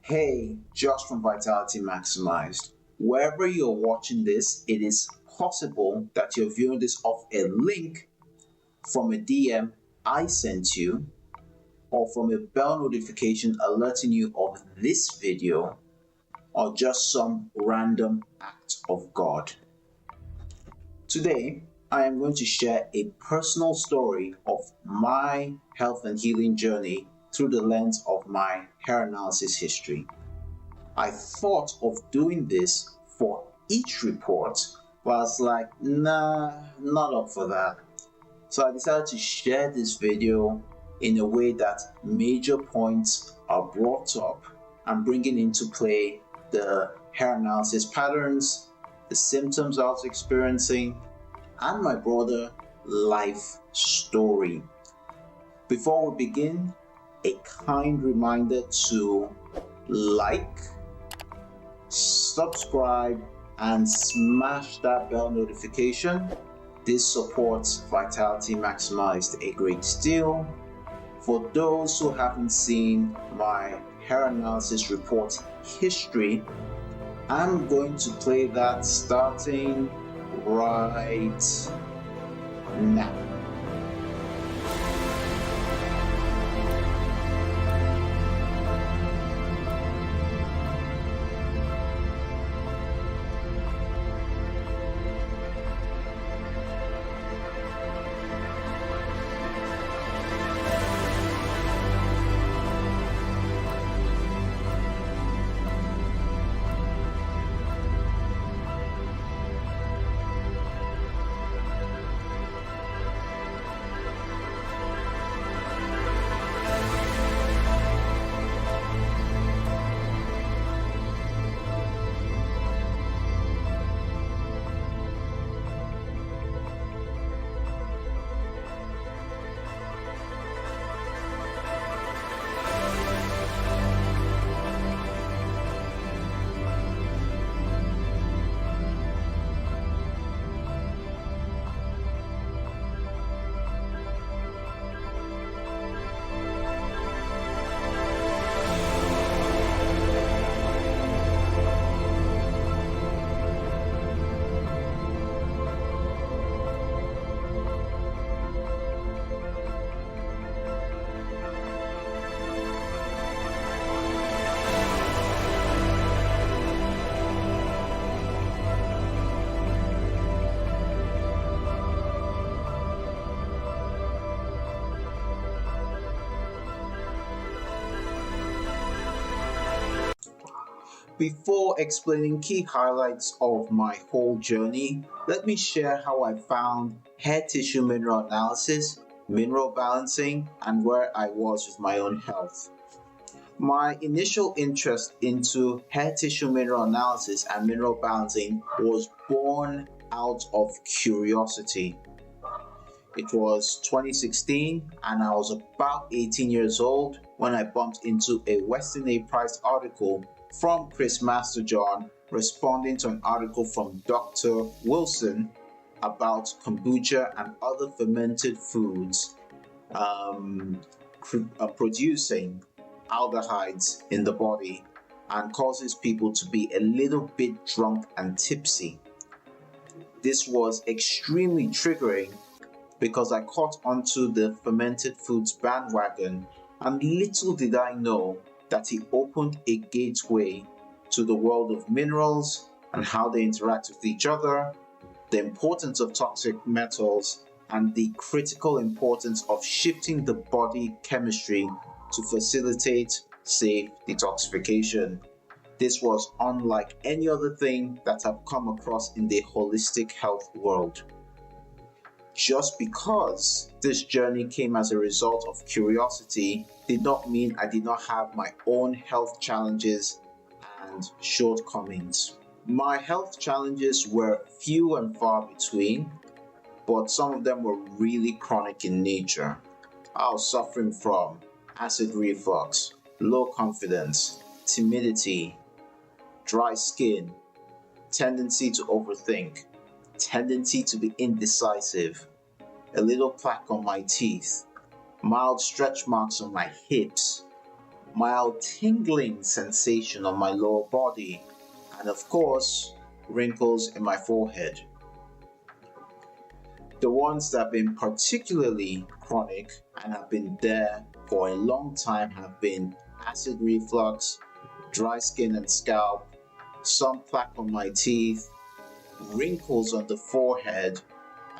Hey, just from Vitality Maximized. Wherever you're watching this, it is possible that you're viewing this off a link from a DM I sent you or from a bell notification alerting you of this video or just some random act of God. Today, I am going to share a personal story of my health and healing journey through the lens of my hair analysis history. I thought of doing this for each report, but I was like, nah, not up for that. So I decided to share this video in a way that major points are brought up and bringing into play the hair analysis patterns, the symptoms I was experiencing, and my broader life story. Before we begin, a kind reminder to like, subscribe, and smash that bell notification. This supports Vitality Maximized a great deal. For those who haven't seen my hair analysis report history, I'm going to play that starting right now. Before explaining key highlights of my whole journey, let me share how I found hair tissue mineral analysis, mineral balancing, and where I was with my own health. My initial interest into hair tissue mineral analysis and mineral balancing was born out of curiosity. It was 2016 and I was about 18 years old when I bumped into a Weston A. Price article from Chris Masterjohn responding to an article from Dr. Wilson about kombucha and other fermented foods producing aldehydes in the body and causes people to be a little bit drunk and tipsy. This was extremely triggering because I caught onto the fermented foods bandwagon, and little did I know that he opened a gateway to the world of minerals and how they interact with each other, the importance of toxic metals, and the critical importance of shifting the body chemistry to facilitate safe detoxification. This was unlike any other thing that I've come across in the holistic health world. Just because this journey came as a result of curiosity did not mean I did not have my own health challenges and shortcomings. My health challenges were few and far between, but some of them were really chronic in nature. I was suffering from acid reflux, low confidence, timidity, dry skin, tendency to overthink, tendency to be indecisive, a little plaque on my teeth, mild stretch marks on my hips, mild tingling sensation on my lower body, and of course, wrinkles in my forehead. The ones that have been particularly chronic and have been there for a long time have been acid reflux, dry skin and scalp, some plaque on my teeth, wrinkles on the forehead,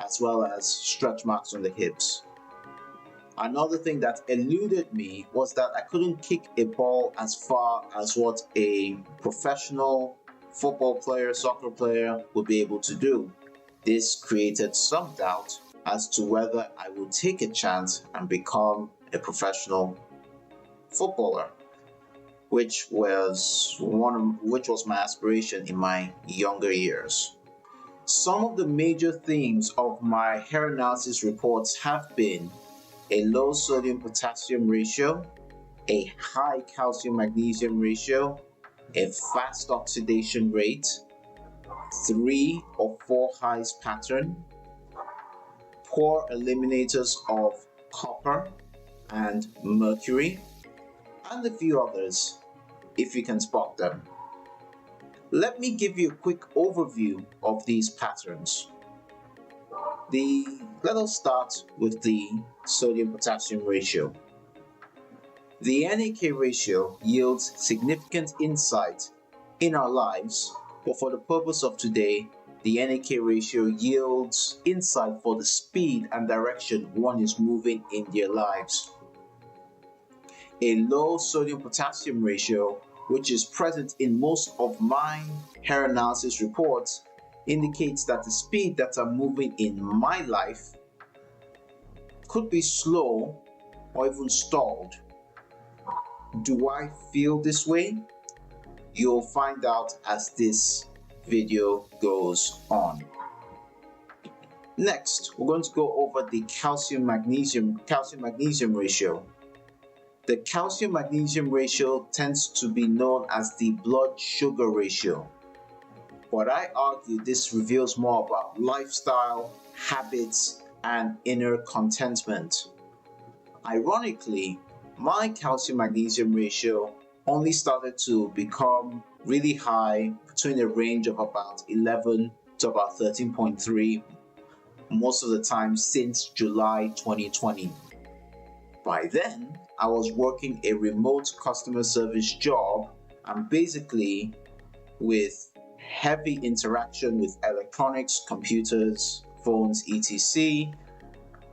as well as stretch marks on the hips. Another thing that eluded me was that I couldn't kick a ball as far as what a professional football player, soccer player would be able to do. This created some doubt as to whether I would take a chance and become a professional footballer, which was my aspiration in my younger years. Some of the major themes of my hair analysis reports have been a low sodium potassium ratio, a high calcium magnesium ratio, a fast oxidation rate, 3 or 4 highs pattern, poor eliminators of copper and mercury, and a few others if you can spot them. Let me give you a quick overview of these patterns. Let us start with the sodium potassium ratio. The NAK ratio yields significant insight in our lives, but for the purpose of today, the NAK ratio yields insight for the speed and direction one is moving in their lives. A low sodium potassium ratio, which is present in most of my hair analysis reports, indicates that the speed that I'm moving in my life could be slow or even stalled. Do I feel this way? You'll find out as this video goes on. Next, we're going to go over the calcium magnesium ratio. The calcium magnesium ratio tends to be known as the blood sugar ratio. But I argue this reveals more about lifestyle, habits, and inner contentment. Ironically, my calcium magnesium ratio only started to become really high between a range of about 11 to about 13.3 most of the time since July 2020. By then, I was working a remote customer service job and basically with heavy interaction with electronics, computers, phones, etc.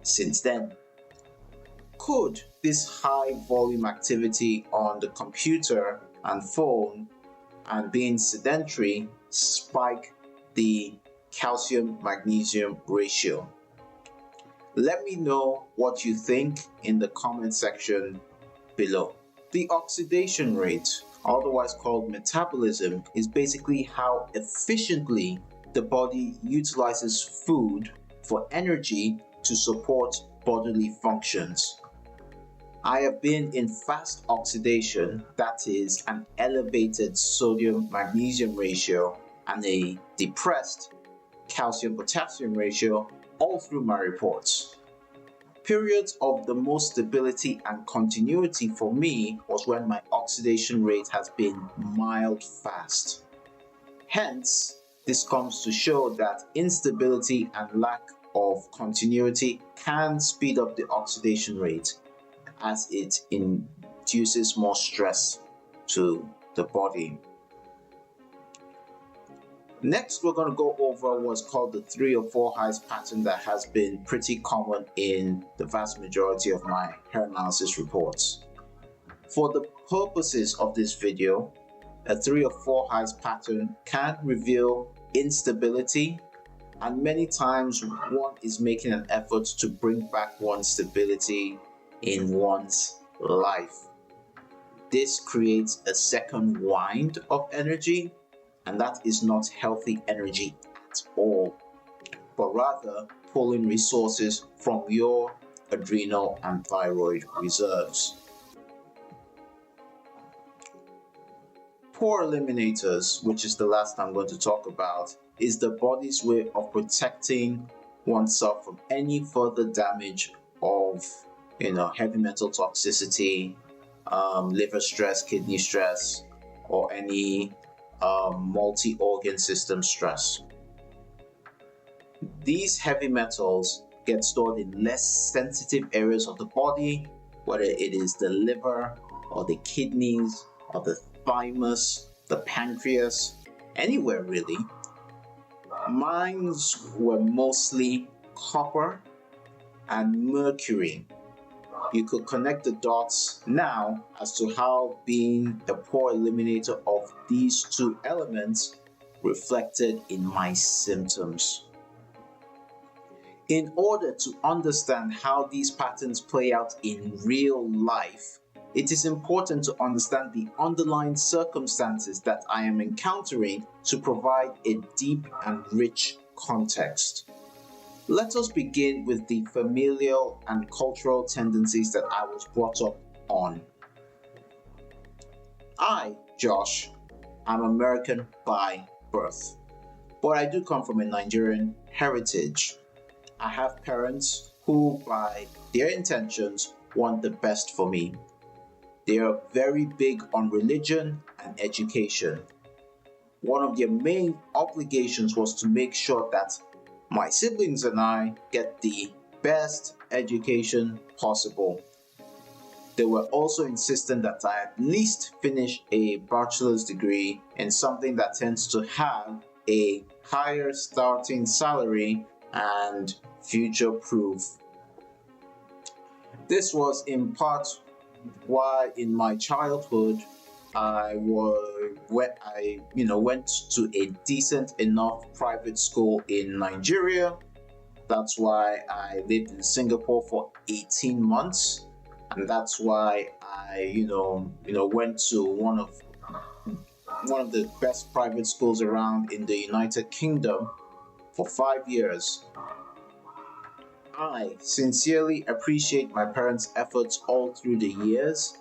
since then. Could this high volume activity on the computer and phone and being sedentary spike the calcium magnesium ratio? Let me know what you think in the comment section below. The oxidation rate, otherwise called metabolism, is basically how efficiently the body utilizes food for energy to support bodily functions. I have been in fast oxidation, that is an elevated sodium magnesium ratio and a depressed calcium potassium ratio all through my reports. Periods of the most stability and continuity for me was when my oxidation rate has been mild fast. Hence, this comes to show that instability and lack of continuity can speed up the oxidation rate as it induces more stress to the body. Next, we're going to go over what's called the 3 or 4 highs pattern that has been pretty common in the vast majority of my hair analysis reports. For the purposes of this video, a 3 or 4 highs pattern can reveal instability, and many times one is making an effort to bring back one's stability in one's life. This creates a second wind of energy, and that is not healthy energy at all, but rather pulling resources from your adrenal and thyroid reserves. Poor eliminators, which is the last I'm going to talk about, is the body's way of protecting oneself from any further damage of heavy metal toxicity, liver stress, kidney stress, or any multi-organ system stress. These heavy metals get stored in less sensitive areas of the body, whether it is the liver or the kidneys or the thymus, the pancreas, anywhere really. Mine were mostly copper and mercury. You could connect the dots now as to how being a poor eliminator of these two elements reflected in my symptoms. In order to understand how these patterns play out in real life, it is important to understand the underlying circumstances that I am encountering to provide a deep and rich context. Let us begin with the familial and cultural tendencies that I was brought up on. I, Josh, am American by birth, but I do come from a Nigerian heritage. I have parents who, by their intentions, want the best for me. They are very big on religion and education. One of their main obligations was to make sure that my siblings and I get the best education possible. They were also insistent that I at least finish a bachelor's degree in something that tends to have a higher starting salary and future proof. This was in part why in my childhood I went to a decent enough private school in Nigeria. That's why I lived in Singapore for 18 months, and that's why I went to one of the best private schools around in the United Kingdom for 5 years. I sincerely appreciate my parents' efforts all through the years,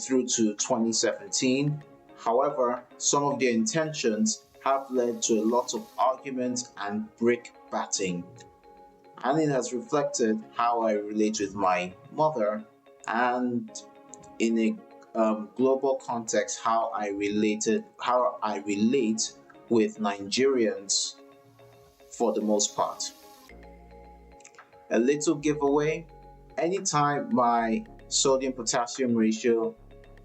through to 2017. However, some of their intentions have led to a lot of arguments and brickbatting, and it has reflected how I relate with my mother, and in a global context, how I relate with Nigerians for the most part. A little giveaway: anytime my sodium potassium ratio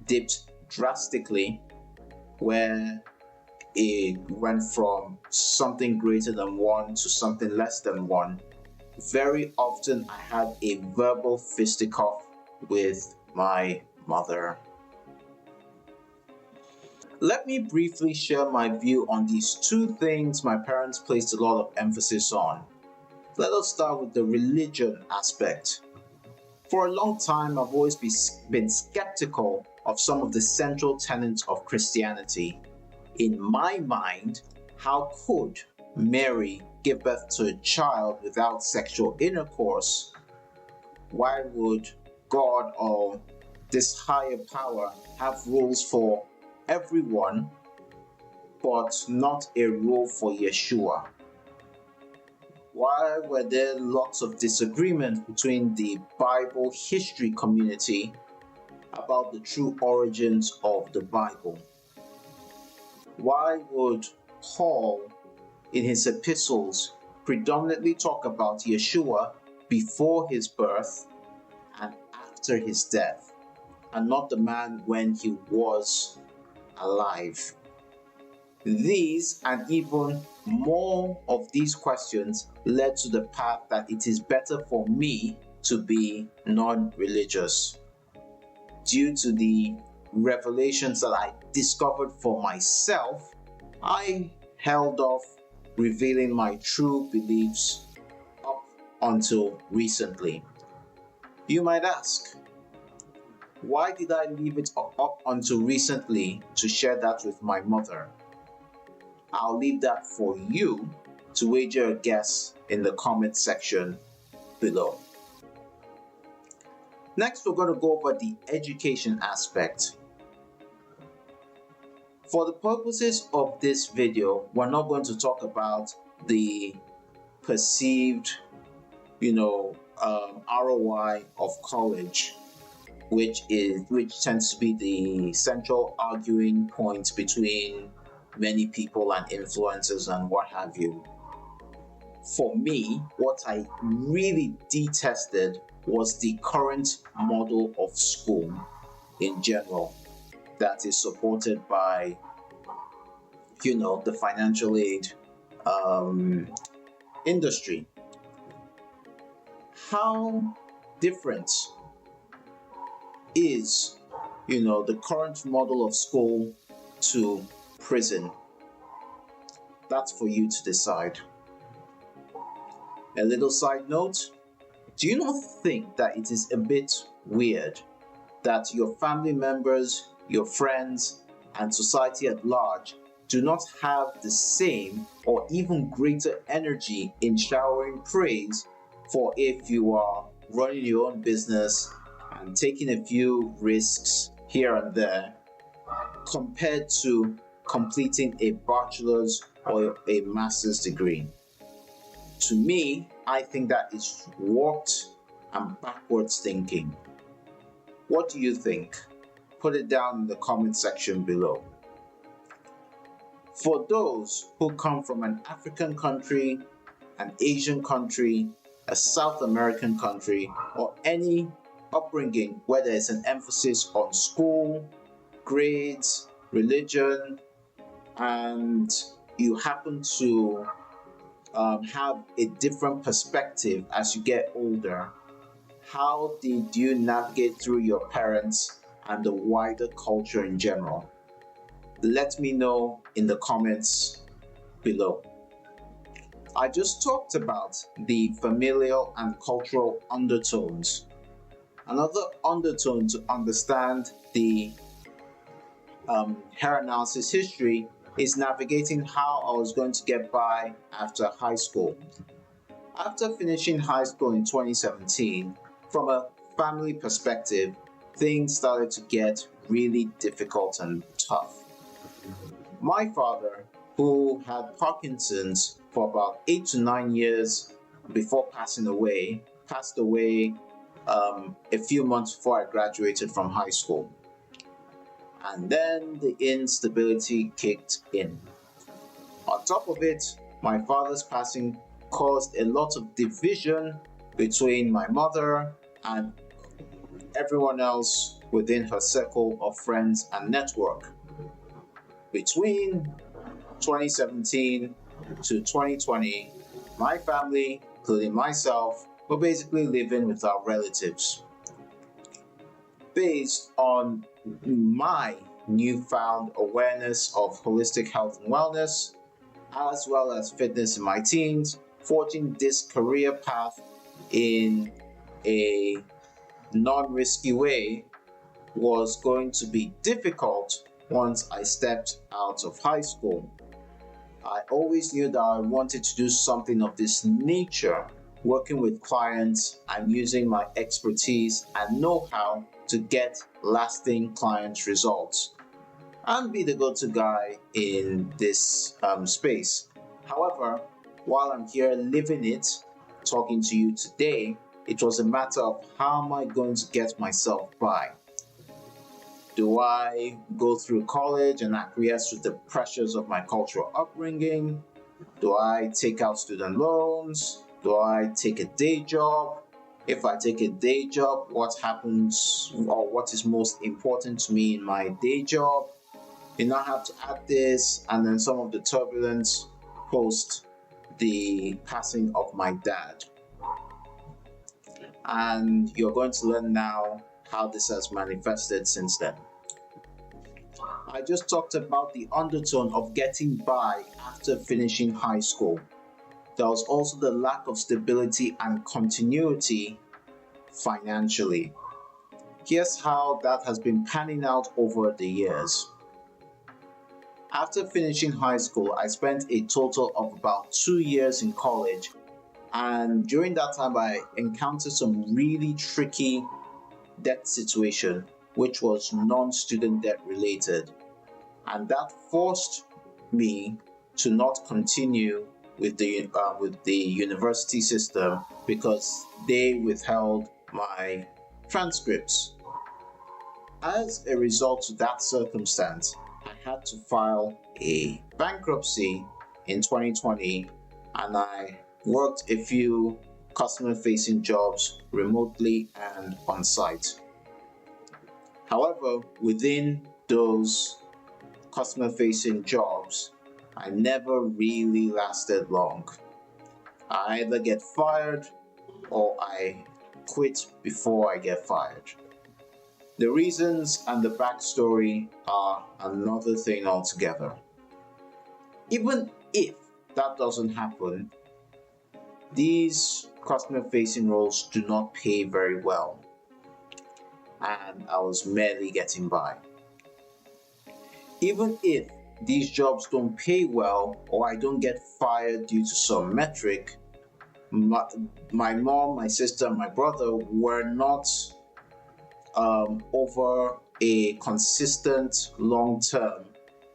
dipped drastically, where it went from something greater than 1 to something less than 1, very often I had a verbal fisticuff with my mother. Let me briefly share my view on these two things my parents placed a lot of emphasis on. Let us start with the religion aspect. For a long time, I've always been skeptical of some of the central tenets of Christianity. In my mind, how could Mary give birth to a child without sexual intercourse? Why would God or this higher power have rules for everyone, but not a rule for Yeshua? Why were there lots of disagreement between the Bible history community about the true origins of the Bible? Why would Paul, in his epistles, predominantly talk about Yeshua before his birth and after his death, and not the man when he was alive? These and even more of these questions led to the path that it is better for me to be non-religious. Due to the revelations that I discovered for myself, I held off revealing my true beliefs up until recently. You might ask, why did I leave it up until recently to share that with my mother? I'll leave that for you to wager a guess in the comment section below. Next, we're going to go over the education aspect. For the purposes of this video, we're not going to talk about the perceived, ROI of college. which tends to be the central arguing point between many people and influencers and what have you. For me, what I really detested was the current model of school in general that is supported by, the financial aid industry. How different is, the current model of school to prison? That's for you to decide. A little side note, do you not think that it is a bit weird that your family members, your friends, and society at large do not have the same or even greater energy in showering praise for if you are running your own business and taking a few risks here and there compared to completing a bachelor's or a master's degree? To me, I think that is warped and backwards thinking. What do you think? Put it down in the comment section below. For those who come from an African country, an Asian country, a South American country, or any upbringing where there is an emphasis on school, grades, religion, and you happen to have a different perspective as you get older, how did you navigate through your parents and the wider culture in general? Let me know in the comments below. I just talked about the familial and cultural undertones. Another undertone to understand the hair analysis history is navigating how I was going to get by after high school. After finishing high school in 2017, from a family perspective, things started to get really difficult and tough. My father, who had Parkinson's for about 8 to 9 years before passed away a few months before I graduated from high school. And then the instability kicked in. On top of it, my father's passing caused a lot of division between my mother and everyone else within her circle of friends and network. Between 2017 to 2020, my family, including myself, were basically living with our relatives. Based on my newfound awareness of holistic health and wellness, as well as fitness in my teens, forging this career path in a non-risky way was going to be difficult once I stepped out of high school. I always knew that I wanted to do something of this nature, working with clients and using my expertise and know-how to get lasting client results and be the go-to guy in this space. However, while I'm here living it, talking to you today, it was a matter of how am I going to get myself by? Do I go through college and acquiesce with the pressures of my cultural upbringing? Do I take out student loans? Do I take a day job? If I take a day job, what happens or what is most important to me in my day job? You now have to add this and then some of the turbulence post the passing of my dad. And you're going to learn now how this has manifested since then. I just talked about the undertone of getting by after finishing high school. There was also the lack of stability and continuity financially. Here's how that has been panning out over the years. After finishing high school, I spent a total of about 2 years in college, and during that time I encountered some really tricky debt situation, which was non-student debt related, and that forced me to not continue with the university system because they withheld my transcripts. As a result of that circumstance, I had to file a bankruptcy in 2020, and I worked a few customer facing jobs remotely and on site. However, within those customer facing jobs, I never really lasted long. I either get fired or I quit before I get fired. The reasons and the backstory are another thing altogether. Even if that doesn't happen, these customer facing roles do not pay very well, and I was merely getting by. Even if these jobs don't pay well or I don't get fired due to some metric, my mom, my sister, my brother were not over a consistent long term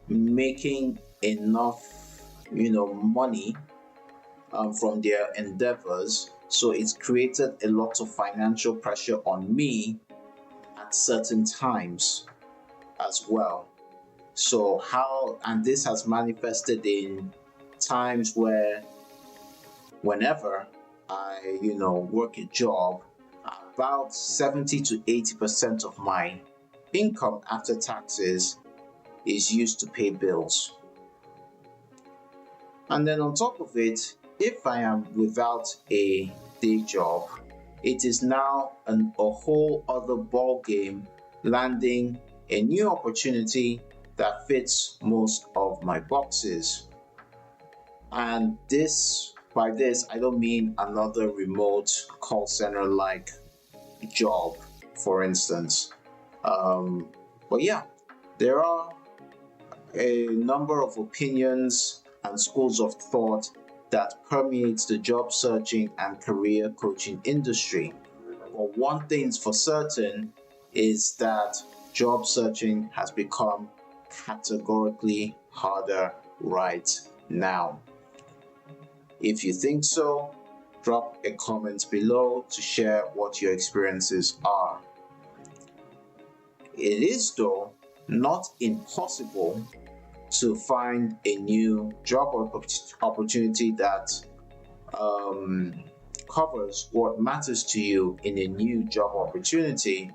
making enough money from their endeavors, so it's created a lot of financial pressure on me at certain times as well. So and this has manifested in times where whenever I work a job, about 70 to 80% of my income after taxes is used to pay bills. And then on top of it, if I am without a day job, it is now a whole other ball game landing a new opportunity that fits most of my boxes. And by this, I don't mean another remote call center like job, for instance. But yeah, there are a number of opinions and schools of thought that permeates the job searching and career coaching industry. But one thing's for certain is that job searching has become categorically harder right now. If you think so, drop a comment below to share what your experiences are. It is, though, not impossible to find a new job opportunity that covers what matters to you in a new job opportunity,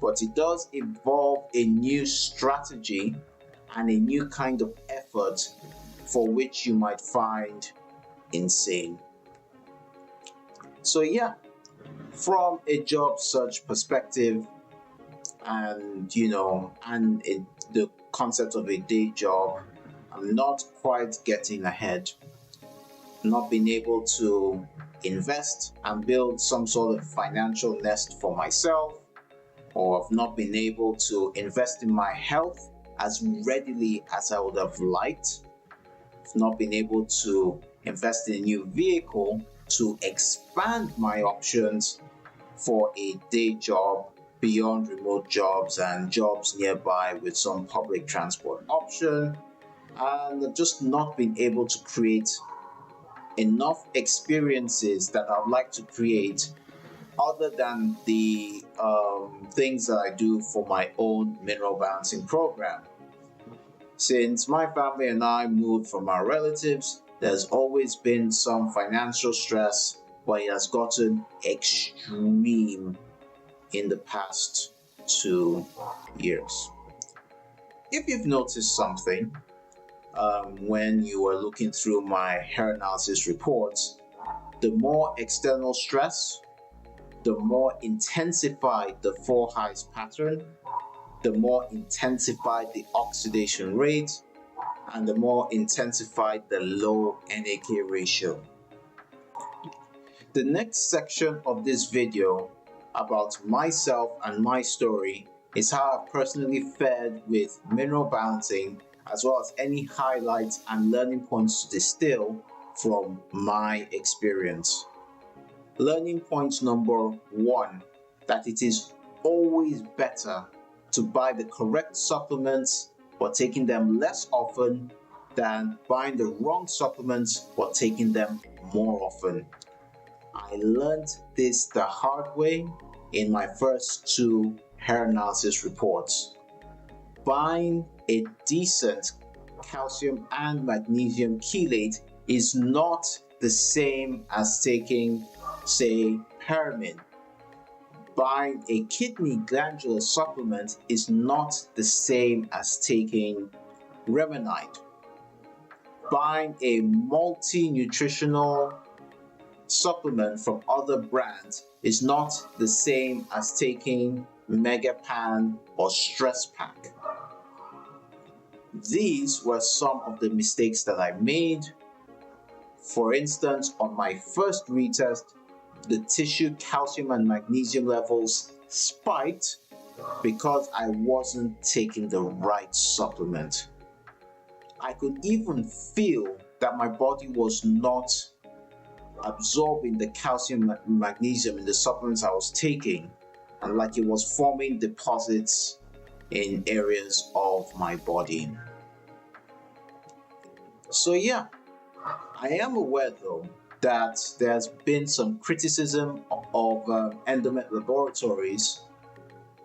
but it does involve a new strategy and a new kind of effort for which you might find insane. So yeah, from a job search perspective, and the concept of a day job, I'm not quite getting ahead. Not being able to invest and build some sort of financial nest for myself, or I've not been able to invest in my health as readily as I would have liked. I've not been able to invest in a new vehicle to expand my options for a day job beyond remote jobs and jobs nearby with some public transport option, and just not been able to create enough experiences that I'd like to create other than the things that I do for my own mineral balancing program. Since my family and I moved from our relatives, there's always been some financial stress, but it has gotten extreme in the past 2 years. If you've noticed something when you are looking through my hair analysis reports, the more external stress, the more intensified the 4 highs pattern, the more intensified the oxidation rate, and the more intensified the low NAK ratio. The next section of this video about myself and my story is how I've personally fared with mineral balancing, as well as any highlights and learning points to distill from my experience. Learning point number 1, that it is always better to buy the correct supplements but taking them less often than buying the wrong supplements but taking them more often. I learned this the hard way in my first 2 hair analysis reports. Buying a decent calcium and magnesium chelate is not the same as taking, say, Pyramid. Buying a kidney glandular supplement is not the same as taking Remedies. Buying a multi-nutritional supplement from other brands is not the same as taking Megapan or Stress Pack. These were some of the mistakes that I made. For instance, on my first retest, the tissue calcium and magnesium levels spiked because I wasn't taking the right supplement. I could even feel that my body was not absorbing the calcium and magnesium in the supplements I was taking, and like it was forming deposits in areas of my body. So yeah, I am aware though that there's been some criticism of Endomet laboratories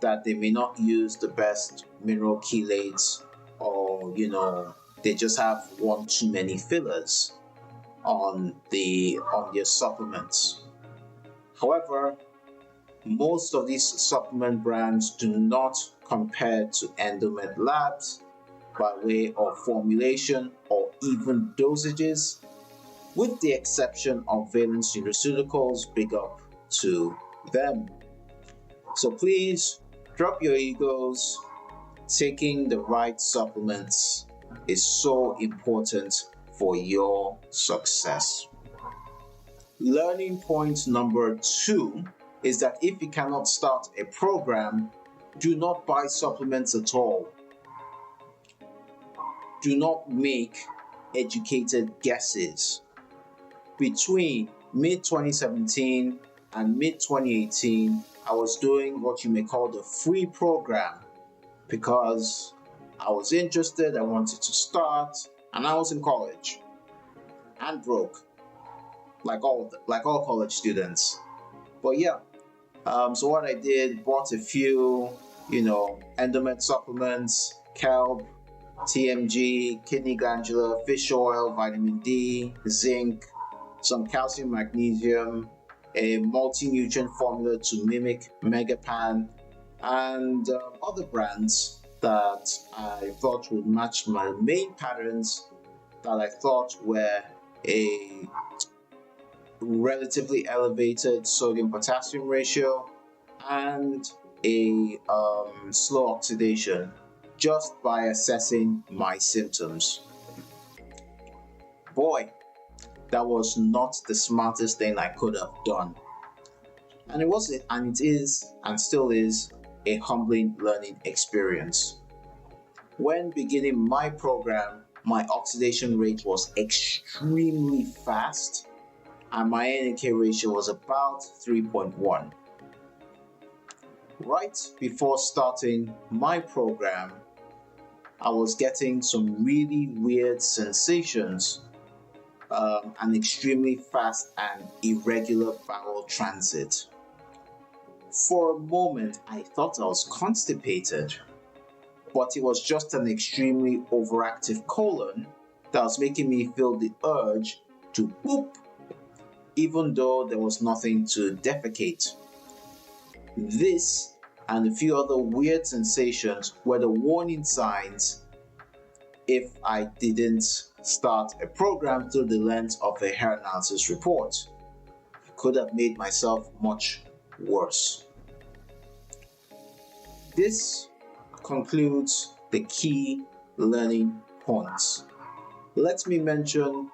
that they may not use the best mineral chelates, or they just have one too many fillers on their supplements. However, most of these supplement brands do not compare to Endomet Labs by way of formulation or even dosages, with the exception of Valence Nutraceuticals. Big up to them. So please drop your egos. Taking the right supplements is so important for your success. Learning point number 2 is that if you cannot start a program, do not buy supplements at all. Do not make educated guesses. Between mid-2017 and mid-2018, I was doing what you may call the free program because I was interested, I wanted to start, and I was in college and broke, like all college students. But yeah, so what I did, bought a few, Endomet supplements, kelp, TMG, kidney glandular, fish oil, vitamin D, zinc, some calcium, magnesium, a multi-nutrient formula to mimic Megapan, and other brands that I thought would match my main patterns, that I thought were a relatively elevated sodium-potassium ratio and a slow oxidation, just by assessing my symptoms. Boy, that was not the smartest thing I could have done. And it is, and still is, a humbling learning experience. When beginning my program, my oxidation rate was extremely fast, and my NK ratio was about 3.1. Right before starting my program, I was getting some really weird sensations, and extremely fast and irregular bowel transit. For a moment, I thought I was constipated, but it was just an extremely overactive colon that was making me feel the urge to poop, even though there was nothing to defecate. This and a few other weird sensations were the warning signs if I didn't start a program through the lens of a hair analysis report. I could have made myself much worse. This concludes the key learning points. Let me mention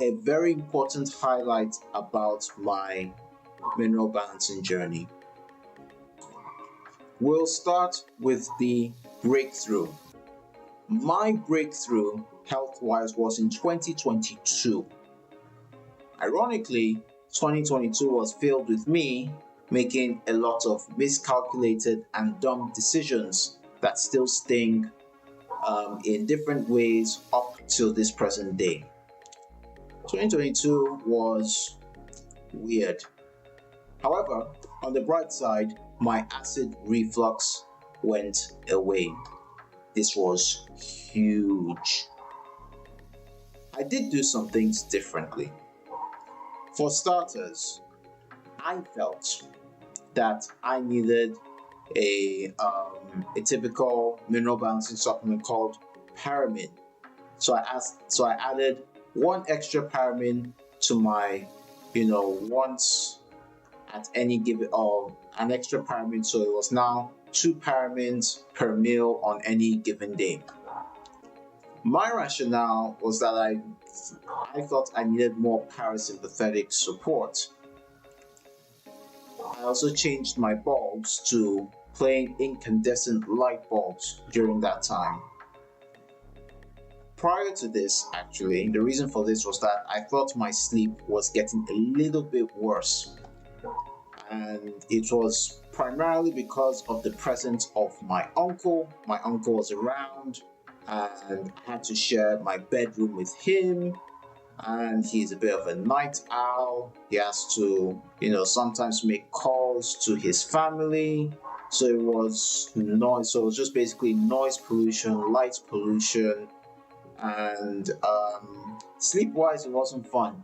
a very important highlight about my mineral balancing journey. We'll start with the breakthrough. My breakthrough health-wise was in 2022. Ironically, 2022 was filled with me making a lot of miscalculated and dumb decisions that still sting in different ways up till this present day. 2022 was weird. However, on the bright side, my acid reflux went away. This was huge. I did do some things differently. For starters, I felt that I needed a typical mineral balancing supplement called Paramin. So I added one extra Paramin to my, once at any given, an extra Paramin. So it was now 2 Paramins per meal on any given day. My rationale was that I thought I needed more parasympathetic support. I also changed my bulbs to plain incandescent light bulbs during that time. Prior to this, actually, the reason for this was that I thought my sleep was getting a little bit worse. And it was primarily because of the presence of my uncle. My uncle was around and I had to share my bedroom with him. And he's a bit of a night owl. He has to, sometimes make calls to his family. So it was noise. So it was just basically noise pollution, light pollution, and sleep-wise, it wasn't fun,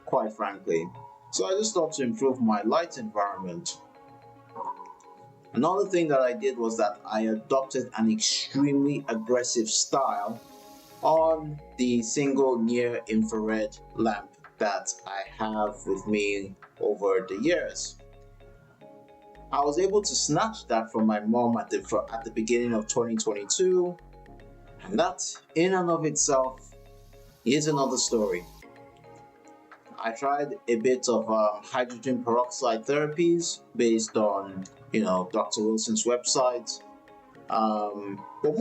quite frankly. So I just thought to improve my light environment. Another thing that I did was that I adopted an extremely aggressive style on the single near infrared lamp that I have with me over the years. I was able to snatch that from my mom at the beginning of 2022, and that in and of itself is another story. I tried a bit of hydrogen peroxide therapies based on, Dr. Wilson's website. But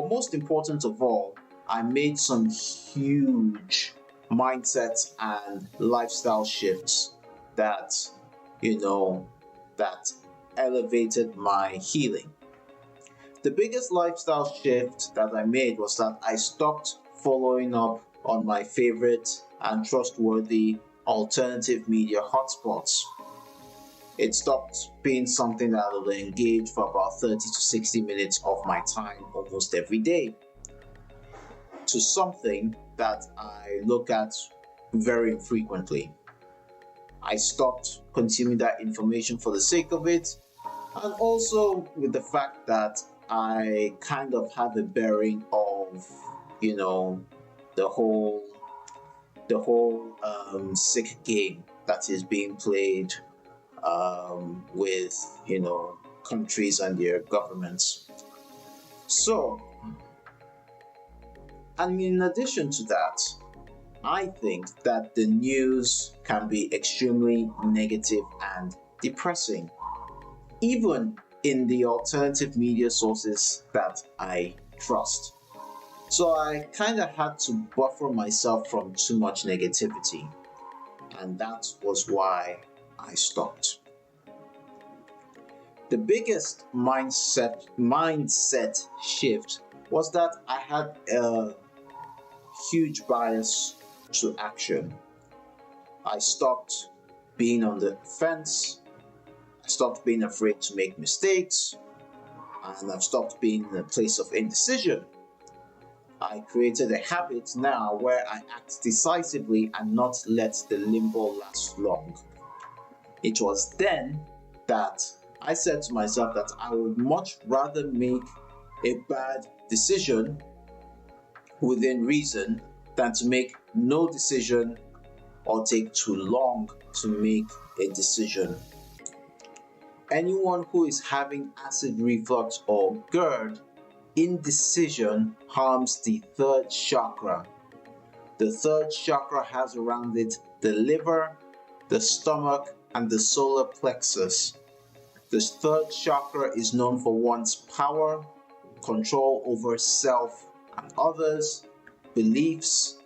most important of all, I made some huge mindset and lifestyle shifts that, that elevated my healing. The biggest lifestyle shift that I made was that I stopped following up on my favorite and trustworthy alternative media hotspots. It stopped being something that I would engage for about 30 to 60 minutes of my time almost every day, to something that I look at very infrequently. I stopped consuming that information for the sake of it, and also with the fact that I kind of have a bearing of, the whole sick game that is being played with, countries and their governments. So, and in addition to that, I think that the news can be extremely negative and depressing, even in the alternative media sources that I trust. So I kind of had to buffer myself from too much negativity, and that was why I stopped. The biggest mindset shift was that I had a huge bias to action. I stopped being on the fence. I stopped being afraid to make mistakes, and I've stopped being in a place of indecision. I created a habit now where I act decisively and not let the limbo last long. It was then that I said to myself that I would much rather make a bad decision within reason than to make no decision or take too long to make a decision. Anyone who is having acid reflux or GERD, indecision harms the third chakra. The third chakra has around it the liver, the stomach, and the solar plexus. The third chakra is known for one's power, control over self and others, beliefs,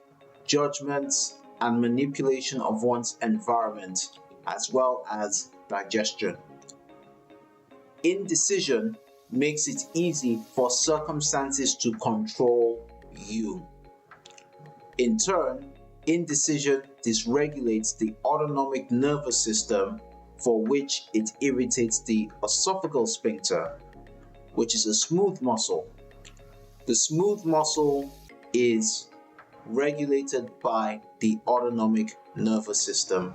judgments, and manipulation of one's environment, as well as digestion. Indecision makes it easy for circumstances to control you. In turn, indecision dysregulates the autonomic nervous system, for which it irritates the esophageal sphincter, which is a smooth muscle. The smooth muscle is regulated by the autonomic nervous system.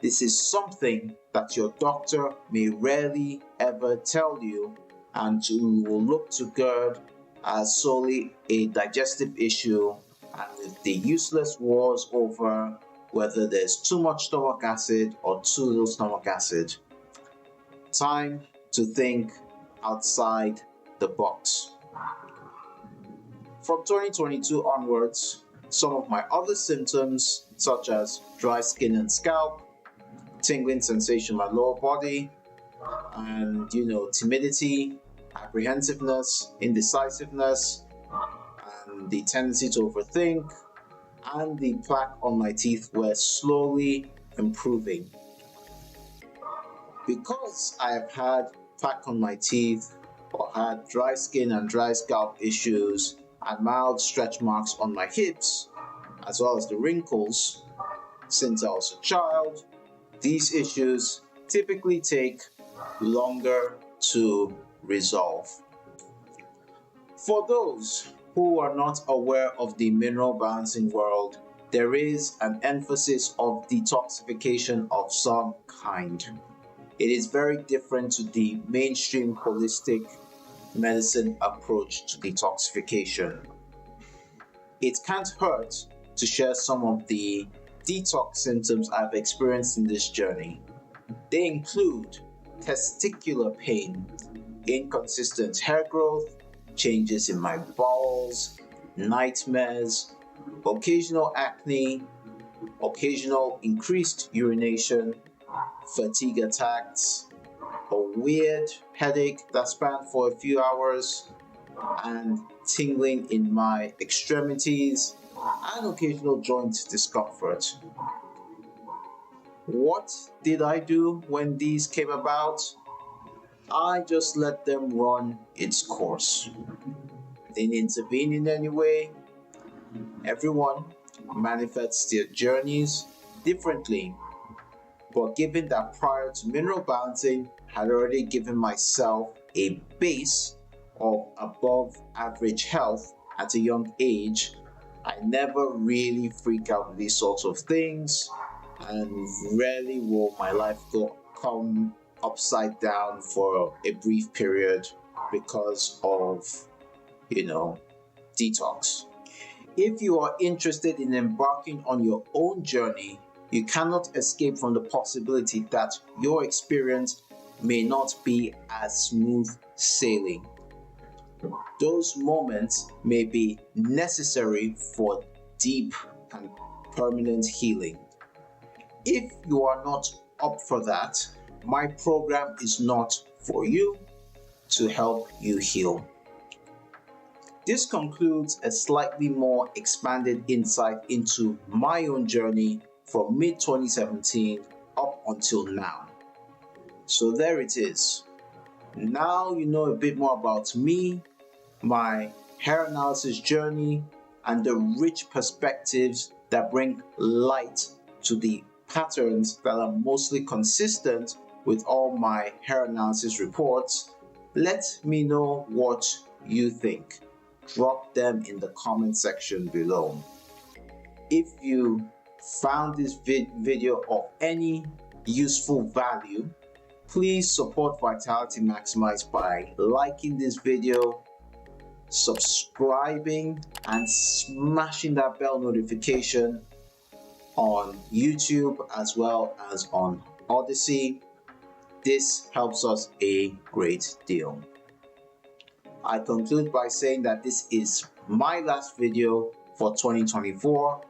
This is something that your doctor may rarely ever tell you, and you will look to GERD as solely a digestive issue, and with the useless wars over whether there's too much stomach acid or too little stomach acid. Time to think outside the box. From 2022 onwards, some of my other symptoms, such as dry skin and scalp, tingling sensation in my lower body, and timidity, apprehensiveness, indecisiveness, and the tendency to overthink, and the plaque on my teeth were slowly improving. Because I have had plaque on my teeth, or had dry skin and dry scalp issues, and mild stretch marks on my hips, as well as the wrinkles, since I was a child, these issues typically take longer to resolve. For those who are not aware of the mineral balancing world, there is an emphasis of detoxification of some kind. It is very different to the mainstream holistic medicine approach to detoxification. It can't hurt to share some of the detox symptoms I've experienced in this journey. They include testicular pain, inconsistent hair growth, changes in my bowels, nightmares, occasional acne, occasional increased urination, fatigue attacks, a weird headache that spanned for a few hours, and tingling in my extremities, and occasional joint discomfort. What did I do when these came about? I just let them run its course. Didn't intervene in any way. Everyone manifests their journeys differently. But given that prior to mineral balancing, I had already given myself a base of above average health at a young age, I never really freak out with these sorts of things, and rarely will my life come upside down for a brief period because of, detox. If you are interested in embarking on your own journey, you cannot escape from the possibility that your experience may not be as smooth sailing. Those moments may be necessary for deep and permanent healing. If you are not up for that, my program is not for you to help you heal. This concludes a slightly more expanded insight into my own journey from mid-2017 up until now. So there it is. Now you know a bit more about me, my hair analysis journey, and the rich perspectives that bring light to the patterns that are mostly consistent with all my hair analysis reports. Let me know what you think. Drop them in the comment section below. If you found this video of any useful value, please support Vitality Maximized by liking this video, subscribing, and smashing that bell notification on YouTube as well as on Odyssey. This helps us a great deal. I conclude by saying that this is my last video for 2024.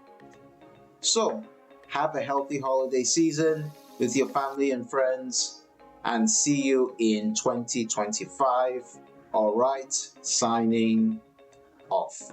So, have a healthy holiday season with your family and friends, and see you in 2025. All right, signing off.